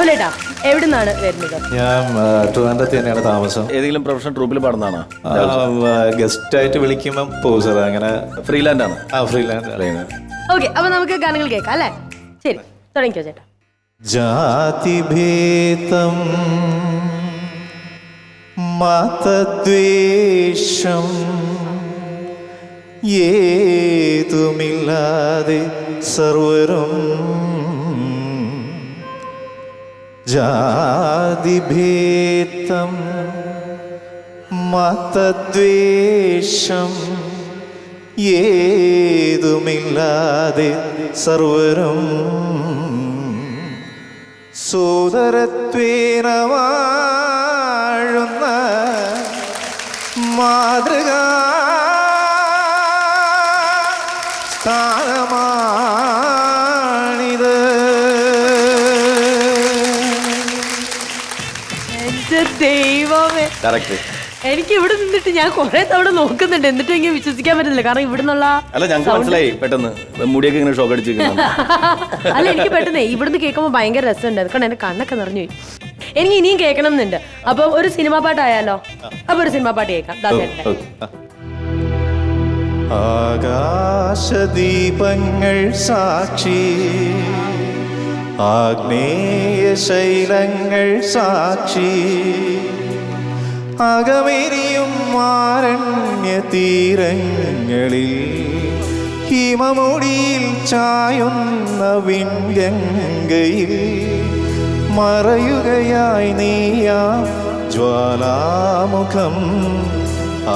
രാഹുലേട്ടാ എവിടുന്നാണ് വരുന്നത്? ഞാൻ ട്രിവാൻഡ്രത്ത് തന്നെയാണ് താമസം. ഏതെങ്കിലും പ്രൊഫഷണൽ ട്രൂപ്പിൽ പാടുന്നതാണോ? ഗസ്റ്റ് ആയിട്ട് വിളിക്കുമ്പം പോകും സാർ. അങ്ങനെ ഫ്രീലാൻഡ് ആണ്. ഫ്രീലാൻഡ്. ഓക്കെ, അപ്പൊ നമുക്ക് ഗാനങ്ങൾ കേൾക്കാം അല്ലേ? ശരി, തുടങ്ങിക്കോ ചേട്ടാ. ജാതിഭേദം മതദ്വേഷം ഏതുമില്ലാതെ സർവരും ജാതിഭേദം മതദ്വേഷം ഏതുമില്ലാതെ സർവരും സോദരത്വേന വാഴുന്ന മാതൃകാ സ്ഥാനമാണിത്. എന്റെ ദൈവമേ, എനിക്ക് ഇവിടെ നിന്നിട്ട് ഞാൻ കുറെ തവണ നോക്കുന്നുണ്ട്, എന്നിട്ടും എനിക്ക് വിശ്വസിക്കാൻ പറ്റില്ല. കാരണം ഇവിടെ നിന്നുള്ള അല്ല, ഞങ്ങൾക്ക് മനസ്സിലായി പെട്ടെന്ന് മുടിയൊക്കെ ഇങ്ങനെ ഷോക്ക് അടിച്ചിരിക്കുന്നു. അല്ല, എനിക്ക് പെട്ടെന്ന് ഇവിടുന്ന് കേൾക്കുമ്പോൾ ഭയങ്കര രസമുണ്ട്. കാരണം എന്റെ കണ്ണൊക്കെ നിറഞ്ഞു പോയി. എനിക്ക് ഇനിയും കേൾക്കണം എന്നുണ്ട്. അപ്പൊ ഒരു സിനിമാ പാട്ടായാലോ? അപ്പൊ ഒരു സിനിമാ പാട്ട് കേൾക്കാം. ആകാശദീപങ്ങൾ സാക്ഷി, ആഗ്നേയ ശൈലങ്ങൾ സാക്ഷി, അകമെരിയും മാരണ്യ തീരങ്ങളിൽ ഹിമമുടിയിൽ ചായുന്ന വിൺഗംഗയിൽ മറയുകയായി നീയാ ജ്വാലാമുഖം.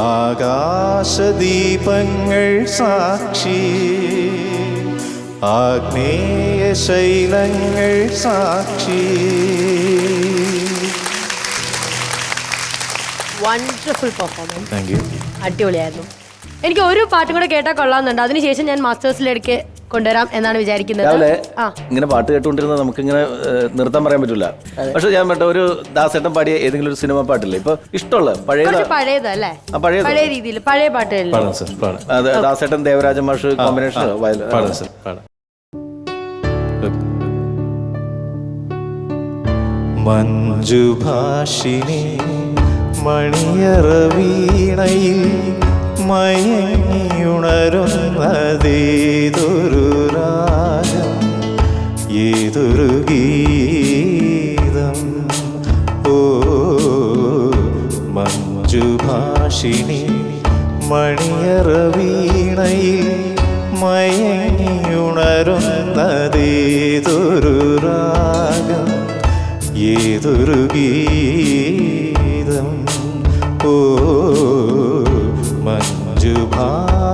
ആകാശദീപങ്ങൾ സാക്ഷി, ആഗ്നേയ ശൈലങ്ങൾ സാക്ഷി. Wonderful performance. Thank you. അടിപൊളിയായിരുന്നു. എനിക്ക് ഒരു പാട്ടും കൂടെ കേട്ടാൽ കൊള്ളാമെന്നുണ്ട്. അതിനുശേഷം ഞാൻ മാസ്റ്റേഴ്സിലേക്ക് കൊണ്ടുവരാം എന്നാണ് വിചാരിക്കുന്നത്. ഇങ്ങനെ പാട്ട് കേട്ടുകൊണ്ടിരുന്നത് നമുക്കിങ്ങനെ നിർത്താൻ പറയാൻ പറ്റില്ല. പക്ഷെ ഞാൻ പറ്റ ഒരു ദാസേട്ടൻ പാടിയ ഏതെങ്കിലും ഒരു സിനിമ പാട്ടില്ലേ ഇപ്പൊ ഇഷ്ടമുള്ള പഴയതല്ലേ? പഴയ രീതിയിൽ പഴയ പാട്ടുകളിൽ ദാസേട്ടൻ ദേവരാജ മാഷ് കോമ്പിനേഷൻ മഞ്ജുഭാഷിണി മണിയറ വീണയിൽ മയങ്ങിയുണരുന്നതേതൊരു രാഗം, ഏതൊരു ഗീതം. ഓ മഞ്ജുഭാഷിണി മണിയറ വീണയിൽ മയങ്ങിയുണരുന്നതേതൊരു രാഗം, ഏതൊരു ഗീതം. ഓ മഞ്ജുഭാഷിണി.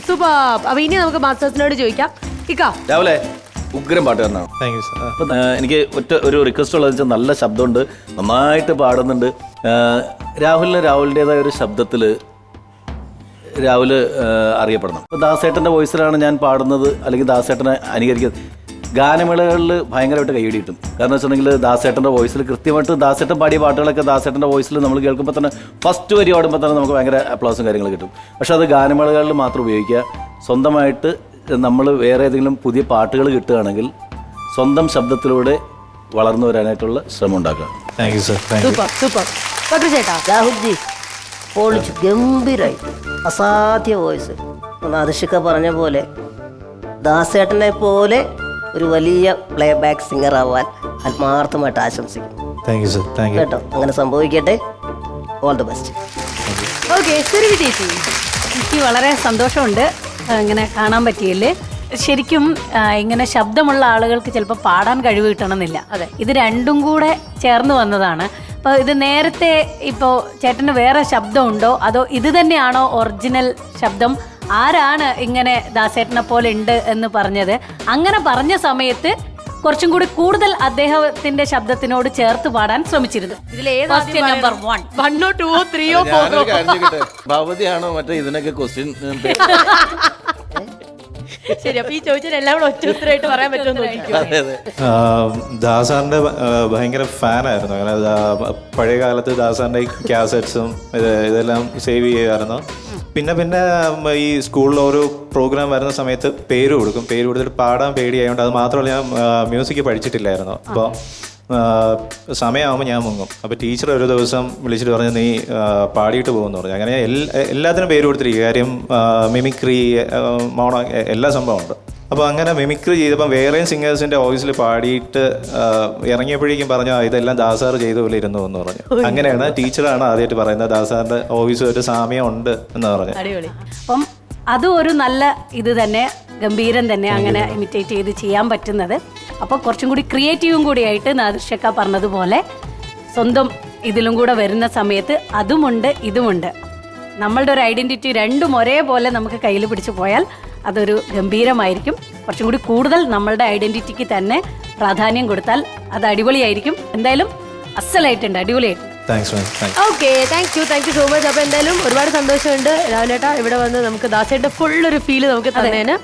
സൂപ്പർ. അപ്പൊ ഇനി നമുക്ക് മാസ്റ്റേഴ്സിനോട് ചോദിക്കാം. രാവിലെ ഉഗ്രം പാട്ടുകാരനാണ്. എനിക്ക് ഒരു റിക്വസ്റ്റ് ഉള്ളത് വെച്ചാൽ നല്ല ശബ്ദമുണ്ട്, നന്നായിട്ട് പാടുന്നുണ്ട്. രാഹുലിൻ്റെതായ ഒരു ശബ്ദത്തിൽ രാഹുൽ അറിയപ്പെടണം. ഇപ്പോൾ ദാസേട്ടൻ്റെ വോയിസിലാണ് ഞാൻ പാടുന്നത്, അല്ലെങ്കിൽ ദാസേട്ടനെ അനുകരിക്കുന്നത്. ഗാനമേളകളിൽ ഭയങ്കരമായിട്ട് കൈയടി കിട്ടും. കാരണം വെച്ചിട്ടുണ്ടെങ്കിൽ ദാസേട്ടൻ്റെ വോയിസിൽ കൃത്യമായിട്ട് ദാസേട്ടൻ പാടിയ പാട്ടുകളൊക്കെ ദാസേട്ടൻ്റെ വോയിസിൽ നമ്മൾ കേൾക്കുമ്പോൾ തന്നെ ഫസ്റ്റ് വരി പാടുമ്പോൾ തന്നെ നമുക്ക് ഭയങ്കര അപ്ലോസും കാര്യങ്ങളും കിട്ടും. പക്ഷെ അത് ഗാനമേളകളിൽ മാത്രം ഉപയോഗിക്കുക. സ്വന്തമായിട്ട് നമ്മൾ വേറെ ഏതെങ്കിലും പുതിയ പാട്ടുകൾ കിട്ടുകയാണെങ്കിൽ സ്വന്തം ശബ്ദത്തിലൂടെ വളർന്നു വരാനായിട്ടുള്ള ശ്രമം ഉണ്ടാക്കുക. Thank you sir. രാഹുൽജി പൊളിച്ചു, ഗംഭീരായി, അസാധ്യ വോയിസ്. അതിഷിക്ക പറഞ്ഞ പോലെ ദാസേട്ടനെ പോലെ ഒരു വലിയ പ്ലേ ബാക്ക് സിംഗർ ആവാൻ ആത്മാർത്ഥമായിട്ട് ആശംസിക്കും. Thank you sir. Thank you കേട്ടോ, അങ്ങനെ സംഭവിക്കട്ടെ. All the best. ഓക്കെ, ചേച്ചി, എനിക്ക് വളരെ സന്തോഷമുണ്ട് ഇങ്ങനെ കാണാൻ പറ്റിയല്ലേ. ശരിക്കും ഇങ്ങനെ ശബ്ദമുള്ള ആളുകൾക്ക് ചിലപ്പോൾ പാടാൻ കഴിവ് കിട്ടണമെന്നില്ല. അതെ, ഇത് രണ്ടും കൂടെ ചേർന്ന് വന്നതാണ്. അപ്പോൾ ഇത് നേരത്തെ ഇപ്പോൾ ചേട്ടന് വേറെ ശബ്ദമുണ്ടോ അതോ ഇത് തന്നെയാണോ ഒറിജിനൽ ശബ്ദം? ആരാണ് ഇങ്ങനെ ദാസേട്ടനെ പോലെ ഉണ്ട് എന്ന് പറഞ്ഞത്? അങ്ങനെ പറഞ്ഞ സമയത്ത് കുറച്ചും കൂടി കൂടുതൽ അദ്ദേഹത്തിന്റെ ശബ്ദത്തിനോട് ചേർത്ത് പാടാൻ ശ്രമിച്ചിരുന്നു. നമ്പർ 1 1 2 3 4 ഭവതിയാണോ മറ്റേ ഇതിനൊക്കെ ക്വസ്റ്റ്യൻ? ശരി, അപ്പൊ ഈ ചോദിച്ചാൽ എല്ലാം കൂടെ ഒറ്റ ഉത്തരമായിട്ട് പറയാൻ പറ്റുമെന്ന് നോക്കിക്കോ. ദാസാറിന്റെ ഭയങ്കര ഫാനായിരുന്നു. അങ്ങനെ പഴയ കാലത്ത് ദാസാറിന്റെ കാസറ്റ്സും ഇതെല്ലാം സേവ് ചെയ്യുമായിരുന്നു. പിന്നെ ഈ സ്കൂളിൽ ഓരോ പ്രോഗ്രാം വരുന്ന സമയത്ത് പേര് കൊടുത്തിട്ട് പാടാൻ പേടിയായതുകൊണ്ട് അത് മാത്രമല്ല ഞാൻ മ്യൂസിക് പഠിച്ചിട്ടില്ലായിരുന്നു. അപ്പോൾ സമയമാകുമ്പോൾ ഞാൻ മുങ്ങും. അപ്പോൾ ടീച്ചർ ഒരു ദിവസം വിളിച്ചിട്ട് പറഞ്ഞു നീ പാടിയിട്ട് പോകുമെന്ന് പറഞ്ഞു. അങ്ങനെ എല്ലാത്തിനും പേര് കൊടുത്തിരിക്കുക. കാര്യം മിമിക്രി, മോണോ എല്ലാ സംഭവമുണ്ട്. അപ്പോൾ അങ്ങനെ മിമിക്രി ചെയ്തപ്പം വേറെയും സിംഗേഴ്സിൻ്റെ വോയിസിൽ പാടിയിട്ട് ഇറങ്ങിയപ്പോഴേക്കും പറഞ്ഞു ഇതെല്ലാം ദാസാർ ചെയ്ത പോലെ ഇരുന്നു എന്ന് പറഞ്ഞു. അങ്ങനെയാണ് ടീച്ചറാണ് ആദ്യമായിട്ട് പറയുന്നത് ദാസാറിൻ്റെ വോയിസ് ഒരു സാമ്യം ഉണ്ട് എന്ന് പറഞ്ഞു. അപ്പം അതും ഒരു നല്ല ഇത് തന്നെ, ഗംഭീരം തന്നെ അങ്ങനെ ഇമിറ്റേറ്റ് ചെയ്ത് ചെയ്യാൻ പറ്റുന്നത്. അപ്പോൾ കുറച്ചും കൂടി ക്രിയേറ്റീവും കൂടിയായിട്ട് നാദിർഷക്ക പറഞ്ഞതുപോലെ സ്വന്തം ഇതിലും കൂടെ വരുന്ന സമയത്ത് അതുമുണ്ട് ഇതുമുണ്ട്. നമ്മളുടെ ഒരു ഐഡൻറ്റിറ്റി രണ്ടും ഒരേപോലെ നമുക്ക് കയ്യിൽ പിടിച്ചു പോയാൽ അതൊരു ഗംഭീരമായിരിക്കും. കുറച്ചും കൂടി കൂടുതൽ നമ്മളുടെ ഐഡൻറ്റിറ്റിക്ക് തന്നെ പ്രാധാന്യം കൊടുത്താൽ അത് അടിപൊളിയായിരിക്കും. എന്തായാലും അസലായിട്ടുണ്ട്, അടിപൊളിയായിട്ടുണ്ട്. Okay, thank you so much. അപ്പോൾ എന്തായാലും ഒരുപാട് സന്തോഷമുണ്ട് രാവിലേട്ടാ ഇവിടെ വന്ന് നമുക്ക് ദാസേട്ട ഫുൾ ഒരു ഫീല് നമുക്ക് തന്നേന്.